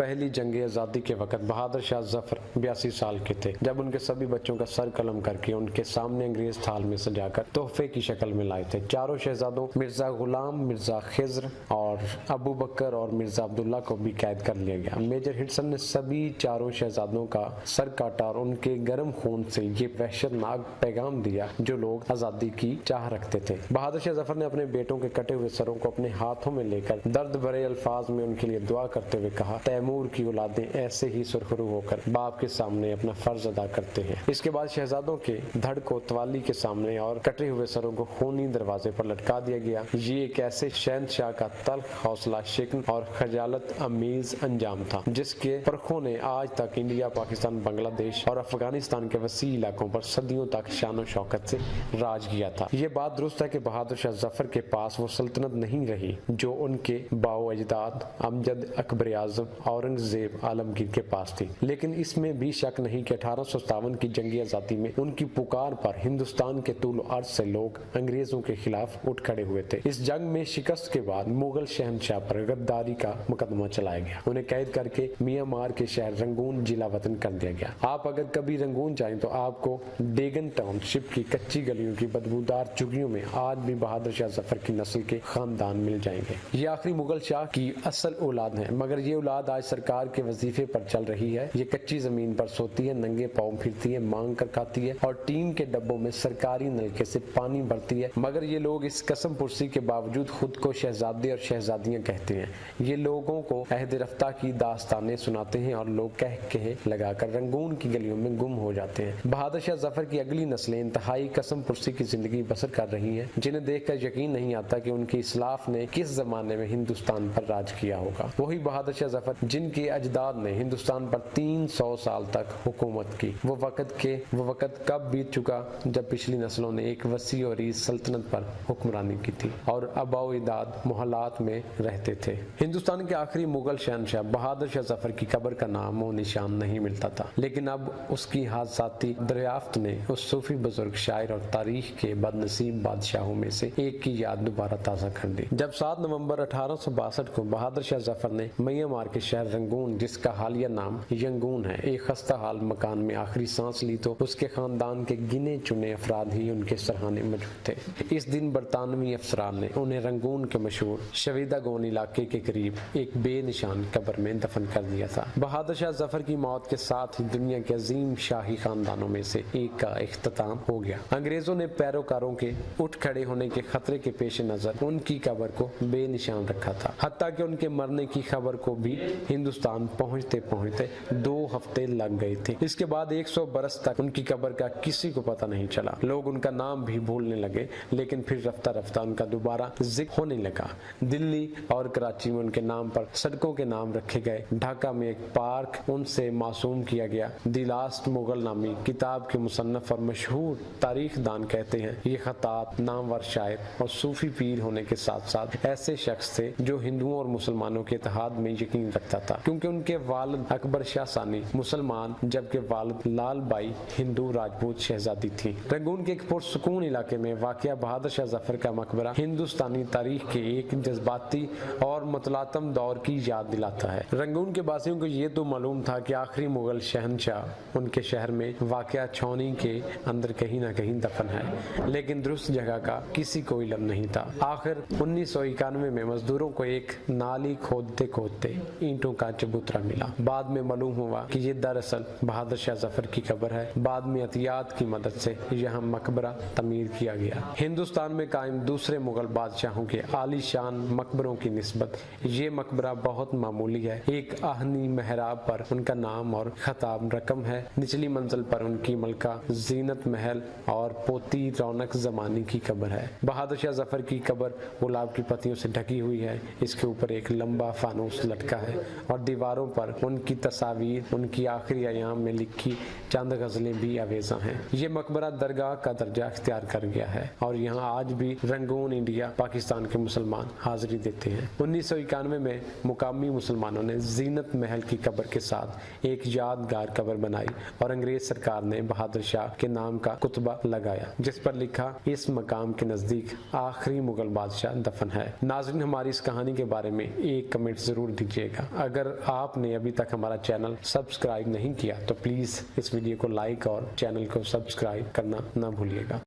पहली जंग आज़ादी के वक्त बहादुर शाह जफर 82 साल के थे जब उनके सभी बच्चों का सर कलम करके उनके सामने अंग्रेज थाल में सजाकर तोहफे की शक्ल में लाए थे। चारों शहजादों मिर्जा गुलाम, मिर्जा खिज्र और अबू बकर और मिर्जा अब्दुल्ला को भी कैद कर लिया गया। मेजर हिटसन ने सभी चारों शहजादों का सर काटा और उनके गर्म खून से ये वहशतनाक पैगाम दिया जो लोग आज़ादी की चाह रखते थे। बहादुर शाह जफर ने अपने बेटों के कटे हुए सरों को अपने हाथों में लेकर दर्द भरे अल्फाज में उनके लिए दुआ करते हुए कहा, तैमूर की औलादें ऐसे ही सुरखरू होकर बाप के सामने अपना फर्ज अदा करते हैं। इसके बाद शहजादों के धड़ को तवाली के सामने और कटे हुए सरों को खूनी दरवाजे पर लटका दिया गया। ये एक ऐसे शहंशाह का तल्ख, हौसला शिकन और खजालत अमीज अंजाम था जिसके परखों ने आज तक इंडिया, पाकिस्तान, बांग्लादेश और अफगानिस्तान के वसी इलाकों पर सदियों तक शान शौकत से राज किया था। ये बात दुरुस्त है कि बहादुर शाह जफर के पास वो सल्तनत नहीं रही जो उनके बाओ अजदाद अमजद, अकबर आजम, औरंगजेब, आलमगीर के पास थी, लेकिन इसमें भी शक नहीं कि 1857 की जंगी आज़ादी में उनकी पुकार पर हिंदुस्तान के तूल अर्ज से लोग अंग्रेजों के खिलाफ उठ खड़े हुए थे। इस जंग में शिकस्त के बाद मुगल शहनशाह पर गद्दारी का मुकदमा चलाया गया। उन्हें कैद करके म्यांमार के शहर रंगून जिला वतन कर दिया गया। आप अगर कभी रंगून जाएं तो आपको डेगन टाउनशिप की कच्ची गलियों की बदबूदार झुग्गियों में आज भी बहादुर शाह जफर की नस्ल के खानदान मिल जाएंगे। ये आखिरी मुगल शाह की असल औलाद है, मगर ये औलाद आज सरकार के वजीफे पर चल रही है। ये कच्ची जमीन पर सोती है, नंगे पाँव फिरती है, मांग कर खाती है और टीन के डब्बों में सरकारी नलके से पानी भरती है। मगर ये लोग इस कसम पुरसी के बावजूद खुद को शहजादे और शहजादियां कहते हैं। ये लोगों को अहद रफ्ता की दास्तानें सुनाते हैं और लोग कह लगाकर रंगून की गलियों में गुम हो जाते हैं। बहादुर शाह जफर की अगली नस्लें इंतहाई कसम पुरसी की जिंदगी बसर कर रही हैं, जिन्हें देखकर यकीन नहीं आता कि उनकी इस्लाफ ने किस जमाने में हिंदुस्तान पर राज किया होगा। वही बहादुर शाह जफर जिनके अजदाद ने हिंदुस्तान पर 300 साल तक हुकूमत की। वो वक़्त कब बीत चुका जब पिछली नस्लों ने एक वसी और इस सल्तनत पर हुक्मरानी की थी और आबाओ-इजाद मोहल्लात में रहते थे। हिंदुस्तान के आखिरी मुगल शहनशाह बहादुर शाह जफर की कब्र का नाम और निशान नहीं मिलता था, लेकिन अब उसकी हादसाती दरियाफ्त ने उस सूफी बुजुर्ग, शायर और तारीख के बदनसीब बादशाहों में से एक की याद दोबारा ताज़ा कर दी। जब 7 नवंबर 1862 को बहादुर शाह जफर ने म्यांमार के शहर रंगून, जिसका हालिया नाम यंगून है, एक खस्ता हाल मकान में आखिरी सांस ली तो उसके खानदान के गिने चुने अफराद ही उनके सरहाने मौजूद थे। इस दिन बरतानवी अफसरान ने उन्हें रंगून के मशहूर शवीदा गोन इलाके के करीब एक बेनिशान कब्र में दफन कर दिया था। बहादुर शाह जफर की मौत के साथ ही दुनिया के अजीम शाही खानदानों में से एक का इख्तिताम हो गया। अंग्रेजों ने पैरोकारों के उठ खड़े होने के खतरे के पेश नजर उनकी कब्र को बेनिशान रखा था। हत्ता कि उनके मरने की खबर को भी हिंदुस्तान पहुंचते पहुंचते 2 हफ्ते लग गए थे। इसके बाद 100 बरस तक उनकी कब्र का किसी को पता नहीं चला। लोग उनका नाम भी भूलने लगे, लेकिन फिर रफ्ता रफ्ता उनका दोबारा जिक्र होने लगा। दिल्ली और कराची में उनके नाम पर सड़कों के नाम रखे गए। ढाका में एक पार्क उनसे मासूम किया गया। दी लास्ट मुगल नामी किताब के मुसन्नफ और मशहूर तारीख दान कहते हैं, ये खतात नामवर शायर और सूफी पीर होने के साथ साथ ऐसे शख्स थे जो हिंदुओं और मुसलमानों के इत्तेहाद में यकीन रखता था, क्योंकि उनके वालिद अकबर शाह सानी मुसलमान जबकि वालिद लाल बाई हिंदू राजपूत शहजादी थी। रंगून के एक पुरसुकून इलाके में वाक़या बहादुर शाह जफर का मकबरा हिंदुस्तानी तारीख के एक जज्बाती और मुतलातम दौर की याद दिलाता है। रंगून के बासियों को ये तो मालूम था कि आखिरी मुगल शहनशाह उनके शहर में वाक़या छौनी के अंदर कहीं ना कहीं दफन है, लेकिन दुरुस्त जगह का किसी को इल्म नहीं था। आखिर 1991 में मजदूरों को एक नाली खोदते खोदते ईंटों का चबूतरा मिला। बाद में मालूम हुआ कि ये दरअसल बहादुर शाह जफर की कब्र है। बाद में एहतियात की मदद से यहाँ मकबरा तमीर किया गया। हिंदुस्तान में कायम दूसरे मुगल बादशाहों के आलीशान मकबरों की निस्बत ये मकबरा बहुत मामूली है। एक आहनी मेहराब पर उनका नाम और खताब रकम है। निचली मंजिल पर उनकी मलका जीनत महल और पोती रौनक जमानी की कब्र है। बहादुर शाह जफर की कब्र गुलाब की पत्तियों से ढकी हुई है। इसके ऊपर एक लंबा फानूस लटका है और दीवारों पर उनकी तस्वीर, उनकी आखिरी अयाम में लिखी चंद गजलें भी आवेजा हैं। ये मकबरा दरगाह का दर्जा इख्तियार कर गया है और यहाँ आज भी रंगून, इंडिया, पाकिस्तान के मुसलमान हाजिरी देते हैं। 1991 में मुकामी मुसलमानों ने जीनत महल की कब्र के साथ एक यादगार कब्र बनाई और अंग्रेज सरकार ने बहादुर शाह के नाम का कुतबा लगाया, जिस पर लिखा, इस मकाम के नजदीक आखिरी मुगल बादशाह दफन है। नाज़रीन, हमारी इस कहानी के बारे में एक कमेंट जरूर दीजिएगा। اگر آپ نے ابھی تک ہمارا چینل سبسکرائب نہیں کیا تو پلیز اس ویڈیو کو لائک اور چینل کو سبسکرائب کرنا نہ بھولیے گا۔